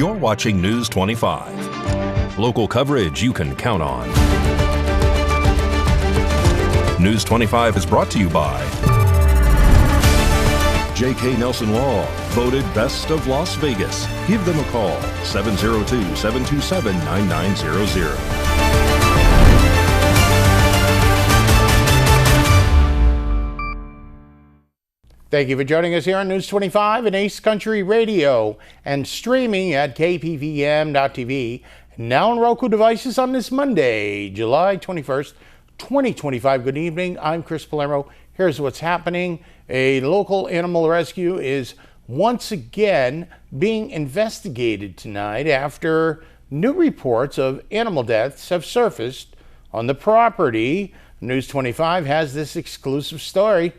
You're watching News 25. Local coverage you can count on. News 25 is brought to you by J.K. Nelson Law, voted Best of Las Vegas. Give them a call, 702-727-9900. Thank you for joining us here on News 25 and Ace Country Radio and streaming at KPVM.TV. Now on Roku devices on this Monday, July 21st, 2025. Good evening. I'm Chris Palermo. Here's what's happening. A local animal rescue is once again being investigated tonight after new reports of animal deaths have surfaced on the property. News 25 has this exclusive story.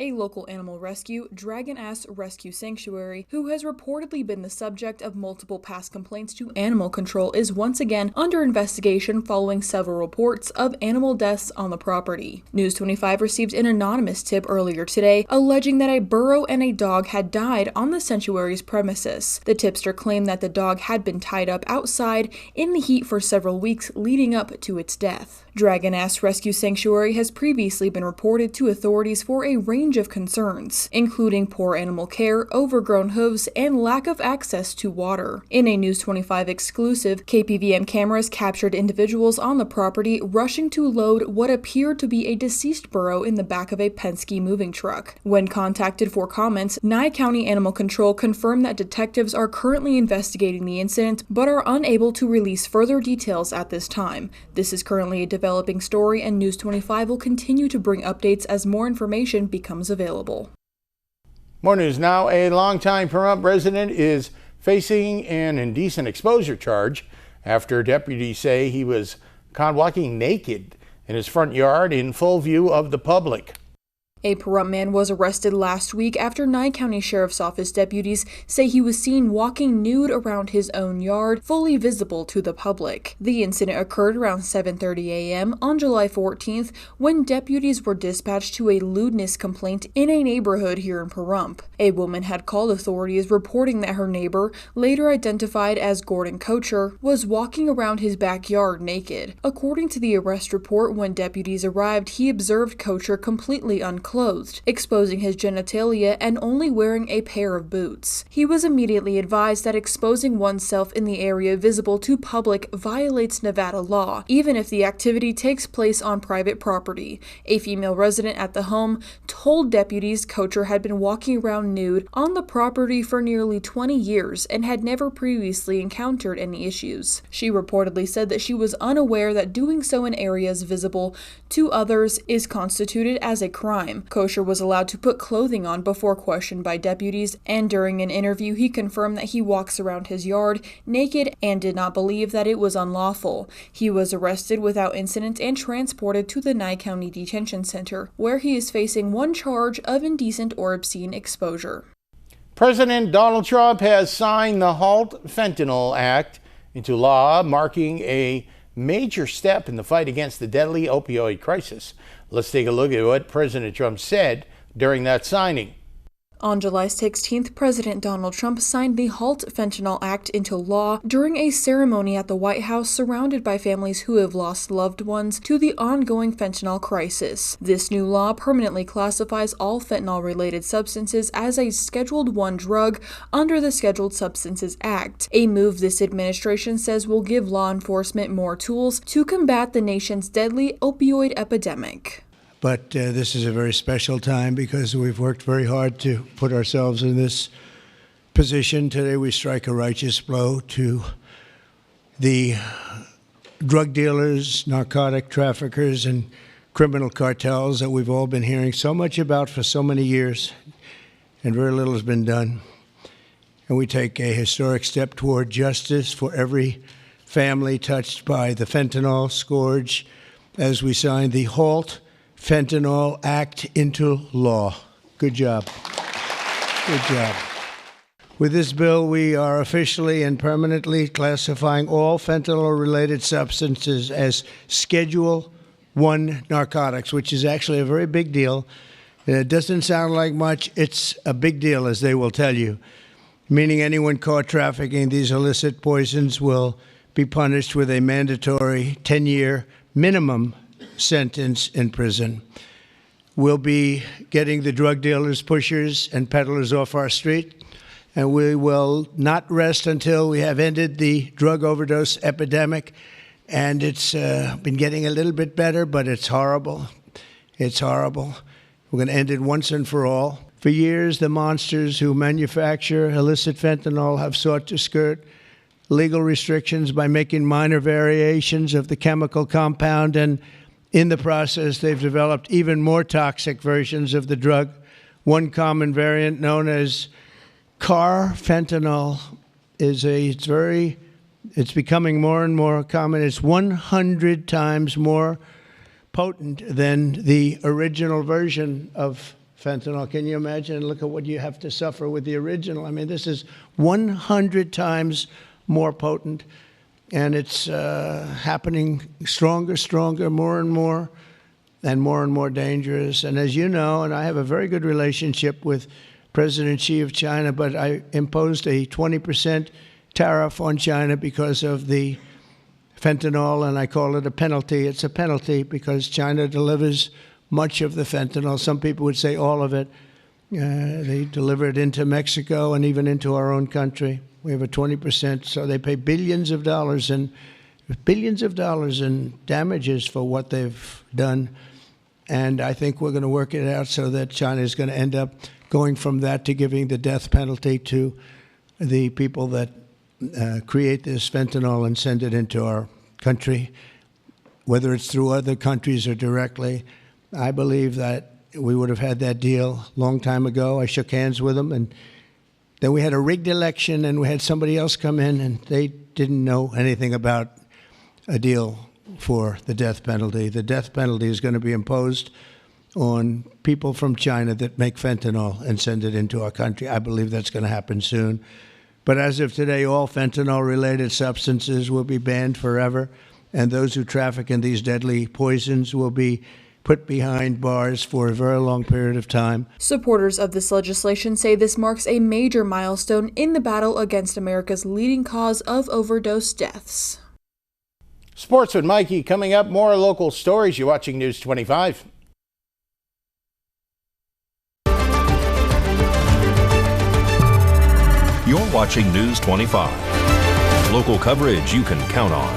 A local animal rescue, Dragon Ass Rescue Sanctuary, who has reportedly been the subject of multiple past complaints to animal control, is once again under investigation following several reports of animal deaths on the property. News 25 received an anonymous tip earlier today alleging that a burro and a dog had died on the sanctuary's premises. The tipster claimed that the dog had been tied up outside in the heat for several weeks leading up to its death. Dragon Ass Rescue Sanctuary has previously been reported to authorities for a range of concerns, including poor animal care, overgrown hooves, and lack of access to water. In a News 25 exclusive, KPVM cameras captured individuals on the property rushing to load what appeared to be a deceased burro in the back of a Penske moving truck. When contacted for comments, Nye County Animal Control confirmed that detectives are currently investigating the incident but are unable to release further details at this time. This is currently a developing story, and News 25 will continue to bring updates as more information becomes available. More news now. A longtime Pahrump resident is facing an indecent exposure charge after deputies say he was caught walking naked in his front yard in full view of the public. A Pahrump man was arrested last week after Nye County Sheriff's Office deputies say he was seen walking nude around his own yard, fully visible to the public. The incident occurred around 7:30 a.m. on July 14th when deputies were dispatched to a lewdness complaint in a neighborhood here in Pahrump. A woman had called authorities reporting that her neighbor, later identified as Gordon Kocher, was walking around his backyard naked. According to the arrest report, when deputies arrived, he observed Kocher completely unclothed, exposing his genitalia and only wearing a pair of boots. He was immediately advised that exposing oneself in the area visible to public violates Nevada law, even if the activity takes place on private property. A female resident at the home told deputies Kocher had been walking around nude on the property for nearly 20 years and had never previously encountered any issues. She reportedly said that she was unaware that doing so in areas visible to others is constituted as a crime. Kocher was allowed to put clothing on before questioned by deputies, and during an interview he confirmed that he walks around his yard naked and did not believe that it was unlawful. He was arrested without incident and transported to the Nye County Detention Center, where he is facing one charge of indecent or obscene exposure. President Donald Trump has signed the Halt Fentanyl Act into law, marking a major step in the fight against the deadly opioid crisis. Let's take a look at what President Trump said during that signing. On July 16th, President Donald Trump signed the Halt Fentanyl Act into law during a ceremony at the White House surrounded by families who have lost loved ones to the ongoing fentanyl crisis. This new law permanently classifies all fentanyl-related substances as a Scheduled I drug under the Scheduled Substances Act, a move this administration says will give law enforcement more tools to combat the nation's deadly opioid epidemic. But this is a very special time because we've worked very hard to put ourselves in this position. Today we strike a righteous blow to the drug dealers, narcotic traffickers, and criminal cartels that we've all been hearing so much about for so many years, and very little has been done. And we take a historic step toward justice for every family touched by the fentanyl scourge as we sign the Halt Fentanyl Act into law. Good job. Good job. With this bill, we are officially and permanently classifying all fentanyl-related substances as Schedule I narcotics, which is actually a very big deal. It doesn't sound like much. It's a big deal, as they will tell you. meaning anyone caught trafficking these illicit poisons will be punished with a mandatory 10-year minimum sentence in prison. We'll be getting the drug dealers, pushers, and peddlers off our street, and we will not rest until we have ended the drug overdose epidemic. And it's been getting a little bit better, but it's horrible. It's horrible. We're going to end it once and for all. For years, the monsters who manufacture illicit fentanyl have sought to skirt legal restrictions by making minor variations of the chemical compound, and in the process, they've developed even more toxic versions of the drug. One common variant, known as carfentanil, it's becoming more and more common. It's 100 times more potent than the original version of fentanyl. Can you imagine? Look at what you have to suffer with the original. I mean, this is 100 times more potent, and it's happening stronger, more and more dangerous. And as you know, and I have a very good relationship with President Xi of China, but I imposed a 20% tariff on China because of the fentanyl, and I call it a penalty. It's a penalty because China delivers much of the fentanyl. Some people would say all of it. They deliver it into Mexico and even into our own country. We have a 20%, so they pay billions of dollars in damages for what they've done. And I think we're going to work it out so that China is going to end up going from that to giving the death penalty to the people that create this fentanyl and send it into our country, whether it's through other countries or directly. I believe that we would have had that deal a long time ago. I shook hands with them, and then we had a rigged election, and we had somebody else come in, and they didn't know anything about a deal for the death penalty. The death penalty is going to be imposed on people from China that make fentanyl and send it into our country. I believe that's going to happen soon. But as of today, all fentanyl-related substances will be banned forever, and those who traffic in these deadly poisons will be put behind bars for a very long period of time. Supporters of this legislation say this marks a major milestone in the battle against America's leading cause of overdose deaths. Sports with Mikey coming up. More local stories. You're watching News 25. You're watching News 25. Local coverage you can count on.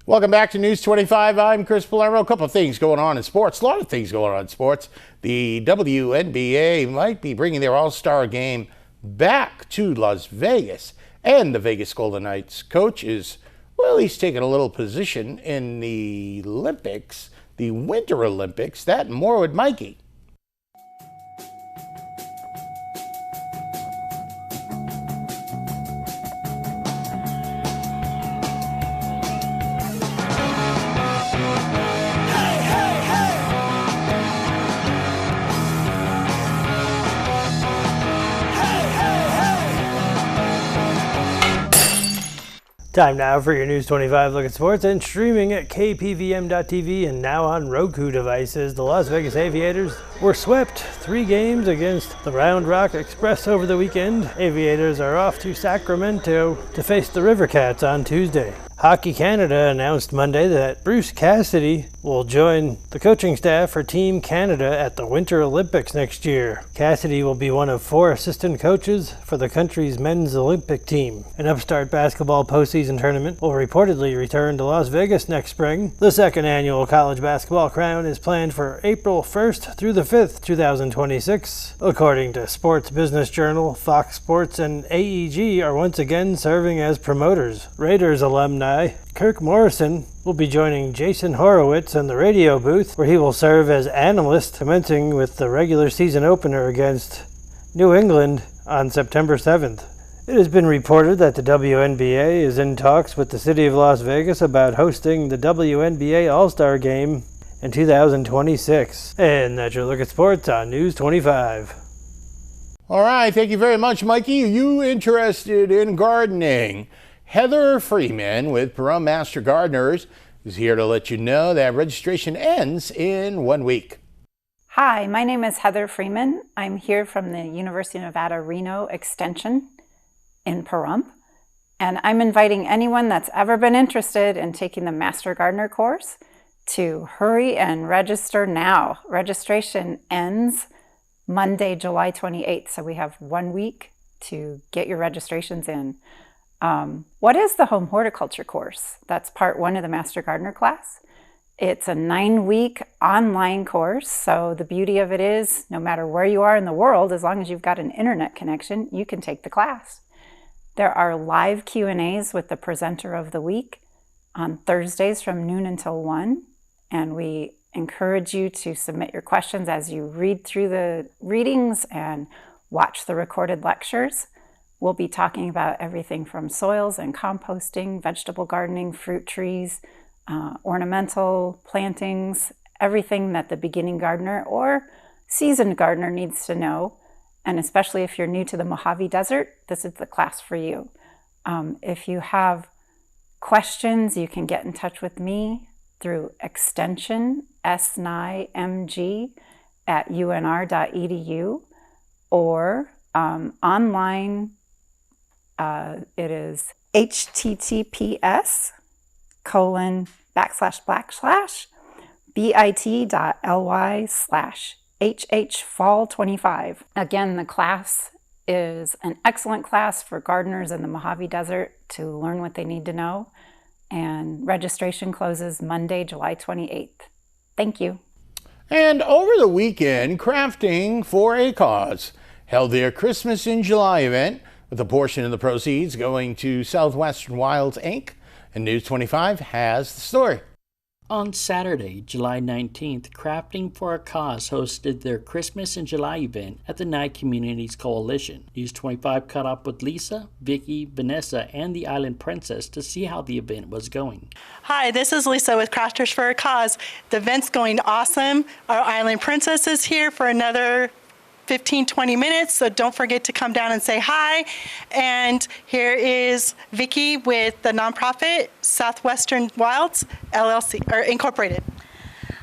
Welcome back to News 25. I'm Chris Palermo. A couple of things going on in sports. A lot of things going on in sports. The WNBA might be bringing their All-Star game back to Las Vegas. And the Vegas Golden Knights coach is, well, he's taking a little position in the Olympics, the Winter Olympics. That and more with Mikey. Time now for your News 25 look at sports, and streaming at KPVM.TV and now on Roku devices. The Las Vegas Aviators were swept 3 games against the Round Rock Express over the weekend. Aviators are off to Sacramento to face the River Cats on Tuesday. Hockey Canada announced Monday that Bruce Cassidy will join the coaching staff for Team Canada at the Winter Olympics next year. Cassidy will be one of 4 assistant coaches for the country's men's Olympic team. An upstart basketball postseason tournament will reportedly return to Las Vegas next spring. The second annual College Basketball Crown is planned for April 1st through the 5th, 2026. According to Sports Business Journal, Fox Sports and AEG are once again serving as promoters. Raiders alumni Kirk Morrison will be joining Jason Horowitz in the radio booth, where he will serve as analyst, commencing with the regular season opener against New England on September 7th. It has been reported that the WNBA is in talks with the city of Las Vegas about hosting the WNBA All-Star Game in 2026. And that's your look at sports on News 25. All right, thank you very much, Mikey. Are you interested in gardening? Heather Freeman with Pahrump Master Gardeners is here to let you know that registration ends in 1 week. Hi, my name is Heather Freeman. I'm here from the University of Nevada, Reno Extension in Pahrump. And I'm inviting anyone that's ever been interested in taking the Master Gardener course to hurry and register now. Registration ends Monday, July 28th. So we have 1 week to get your registrations in. What is the home horticulture course? That's part 1 of the Master Gardener class. It's a 9-week online course. So the beauty of it is, no matter where you are in the world, as long as you've got an internet connection, you can take the class. There are live Q&As with the presenter of the week on Thursdays from noon until 1. And we encourage you to submit your questions as you read through the readings and watch the recorded lectures. We'll be talking about everything from soils and composting, vegetable gardening, fruit trees, ornamental plantings, everything that the beginning gardener or seasoned gardener needs to know. And especially if you're new to the Mojave Desert, this is the class for you. If you have questions, you can get in touch with me through extension snimg@unr.edu or online. It is https://bit.ly/hhfall25. Again, the class is an excellent class for gardeners in the Mojave Desert to learn what they need to know. And registration closes Monday, July 28th. Thank you. And over the weekend, Crafting for a Cause held their Christmas in July event, with a portion of the proceeds going to Southwestern Wilds, Inc. And News 25 has the story. On Saturday, July 19th, Crafting for a Cause hosted their Christmas in July event at the Nye Communities Coalition. News 25 caught up with Lisa, Vicky, Vanessa, and the Island Princess to see how the event was going. Hi, this is Lisa with Crafters for a Cause. The event's going awesome. Our Island Princess is here for another 15-20 minutes, so don't forget to come down and say hi. And here is Vicky with the nonprofit Southwestern Wilds LLC or Incorporated.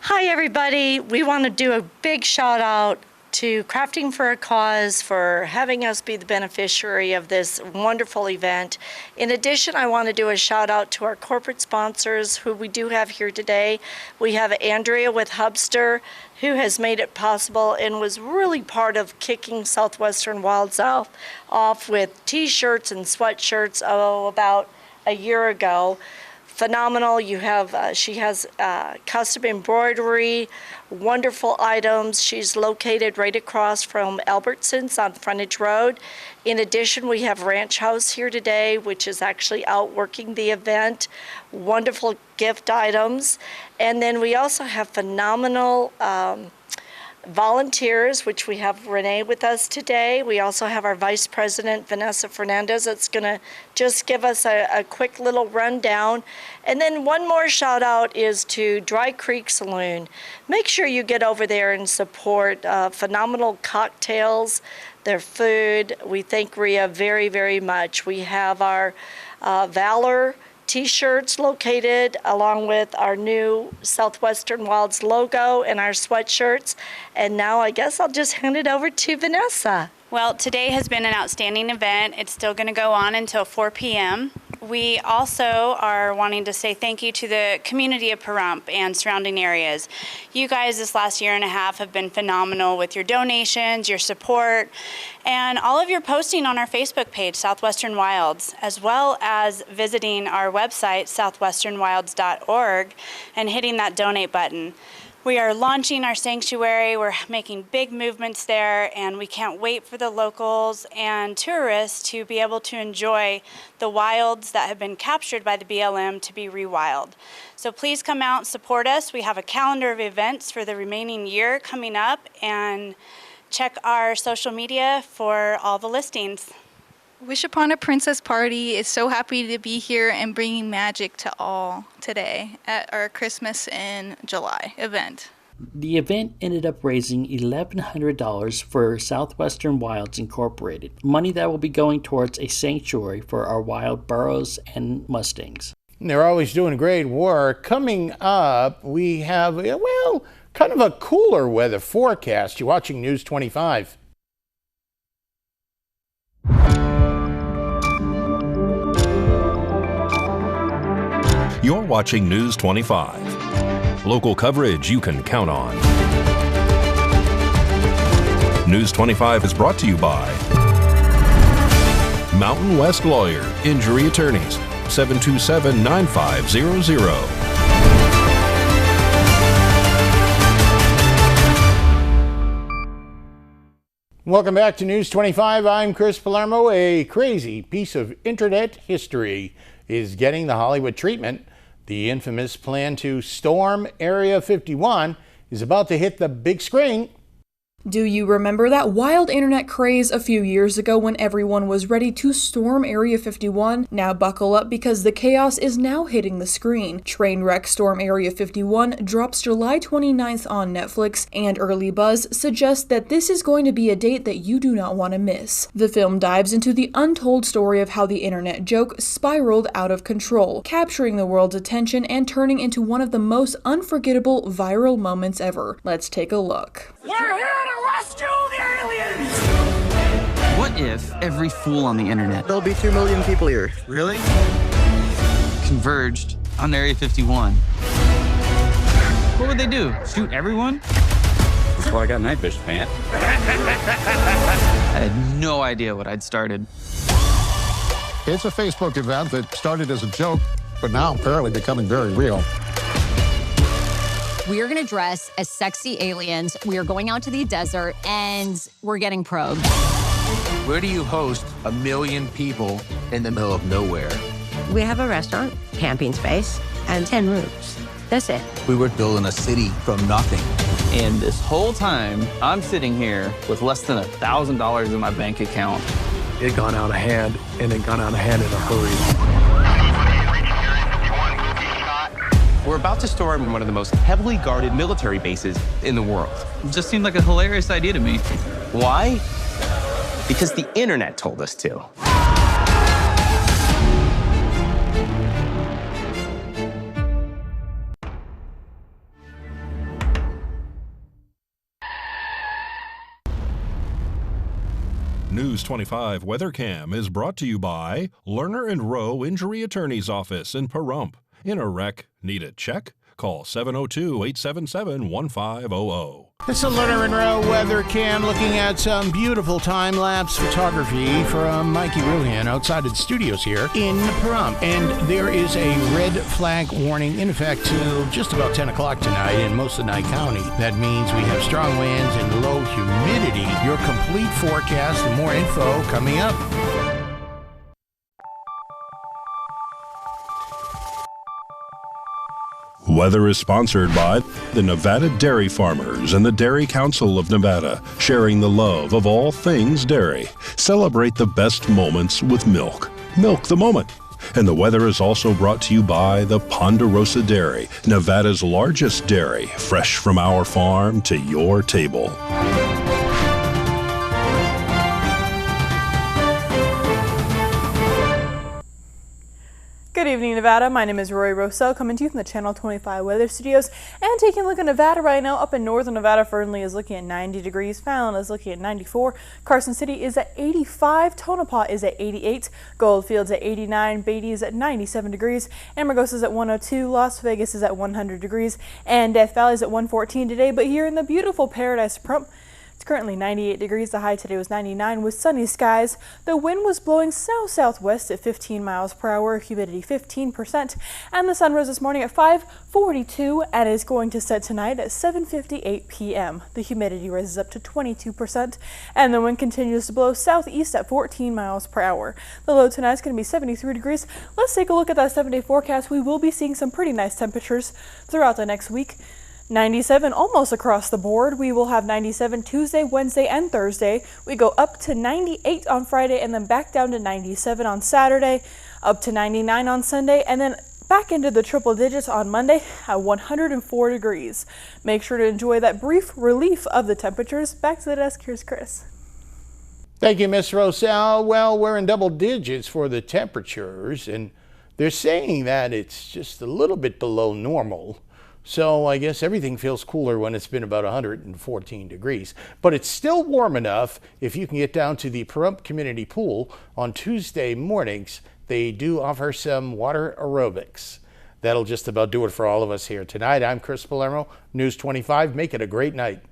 Hi everybody, we want to do a big shout out to Crafting for a Cause for having us be the beneficiary of this wonderful event. In addition, I want to do a shout out to our corporate sponsors who we do have here today. We have Andrea with Hubster, who has made it possible and was really part of kicking Southwestern Wilds off with t-shirts and sweatshirts about a year ago. Phenomenal. You have she has custom embroidery, wonderful items. She's located right across from Albertsons on Frontage Road. In addition, we have Ranch House here today, which is actually out working the event. Wonderful gift items. And then we also have phenomenal volunteers, which we have Renee with us today. We also have our Vice President, Vanessa Fernandez, that's going to just give us a quick little rundown. And then one more shout out is to Dry Creek Saloon. Make sure you get over there and support phenomenal cocktails, their food. We thank Rhea very, very much. We have our Valor t-shirts located along with our new Southwestern Wilds logo and our sweatshirts. And now I guess I'll just hand it over to Vanessa. Well, today has been an outstanding event. It's still going to go on until 4 p.m. We also are wanting to say thank you to the community of Pahrump and surrounding areas. You guys this last year and a half have been phenomenal with your donations, your support, and all of your posting on our Facebook page, Southwestern Wilds, as well as visiting our website, southwesternwilds.org, and hitting that donate button. We are launching our sanctuary. We're making big movements there, and we can't wait for the locals and tourists to be able to enjoy the wilds that have been captured by the BLM to be rewild. So please come out and support us. We have a calendar of events for the remaining year coming up, and check our social media for all the listings. Wish Upon a Princess Party is so happy to be here and bringing magic to all today at our Christmas in July event. The event ended up raising $1,100 for Southwestern Wilds Incorporated, money that will be going towards a sanctuary for our wild burros and mustangs. They're always doing great work. Coming up, we have, well, kind of a cooler weather forecast. You're watching News 25. You're watching News 25. Local coverage you can count on. News 25 is brought to you by Mountain West Lawyer, Injury Attorneys, 727-9500. Welcome back to News 25. I'm Chris Palermo. A crazy piece of internet history is getting the Hollywood treatment. The infamous plan to storm Area 51 is about to hit the big screen. Do you remember that wild internet craze a few years ago when everyone was ready to storm Area 51? Now buckle up because the chaos is now hitting the screen. Trainwreck Storm Area 51 drops July 29th on Netflix, and early buzz suggests that this is going to be a date that you do not want to miss. The film dives into the untold story of how the internet joke spiraled out of control, capturing the world's attention and turning into one of the most unforgettable viral moments ever. Let's take a look. We're here to rescue the aliens! What if every fool on the internet, there'll be 2 million people here. Really? Converged on Area 51? What would they do? Shoot everyone? That's why I got night vision, man. I had no idea what I'd started. It's a Facebook event that started as a joke, but now apparently becoming very real. We are going to dress as sexy aliens. We are going out to the desert, and we're getting probed. Where do you host 1 million people in the middle of nowhere? We have a restaurant, camping space, and 10 rooms. That's it. We were building a city from nothing. And this whole time, I'm sitting here with less than $1,000 in my bank account. It had gone out of hand, and it got out of hand in a hurry. We're about to storm one of the most heavily guarded military bases in the world. It just seemed like a hilarious idea to me. Why? Because the internet told us to. News 25 WeatherCam is brought to you by Lerner and Rowe Injury Attorney's Office in Pahrump. In a wreck, need a check? Call 702-877-1500. It's a Lerner and Rowe weather cam looking at some beautiful time-lapse photography from Mikey Ruhan outside of the studios here in Pahrump. And there is a red flag warning in effect till just about 10 o'clock tonight in most of Nye County. That means we have strong winds and low humidity. Your complete forecast and more info coming up. Weather is sponsored by the Nevada Dairy Farmers and the Dairy Council of Nevada, sharing the love of all things dairy. Celebrate the best moments with milk. Milk the moment. And the weather is also brought to you by the Ponderosa Dairy, Nevada's largest dairy, fresh from our farm to your table. Good evening, Nevada. My name is Roy Rossell, coming to you from the Channel 25 Weather Studios. And taking a look at Nevada right now, up in northern Nevada, Fernley is looking at 90 degrees. Fallon is looking at 94. Carson City is at 85. Tonopah is at 88. Goldfield's at 89. Beatty is at 97 degrees. Amargosa is at 102. Las Vegas is at 100 degrees. And Death Valley is at 114 today. But here in the beautiful Paradise Pahrump, it's currently 98 degrees. The high today was 99 with sunny skies. The wind was blowing south-southwest at 15 miles per hour, humidity 15%. And the sun rose this morning at 5:42 and is going to set tonight at 7:58 p.m. The humidity rises up to 22%, and the wind continues to blow southeast at 14 miles per hour. The low tonight is going to be 73 degrees. Let's take a look at that 7-day forecast. We will be seeing some pretty nice temperatures throughout the next week. 97 almost across the board. We will have 97 Tuesday, Wednesday, and Thursday. We go up to 98 on Friday and then back down to 97 on Saturday, up to 99 on Sunday, and then back into the triple digits on Monday at 104 degrees. Make sure to enjoy that brief relief of the temperatures. Back to the desk, here's Chris. Thank you, Miss Rossell. Well, we're in double digits for the temperatures, and They're saying that it's just a little bit below normal. So I guess everything feels cooler when it's been about 114 degrees. But it's still warm enough if you can get down to the Pahrump Community Pool on Tuesday mornings. They do offer some water aerobics. That'll just about do it for all of us here tonight. I'm Chris Palermo, News 25. Make it a great night.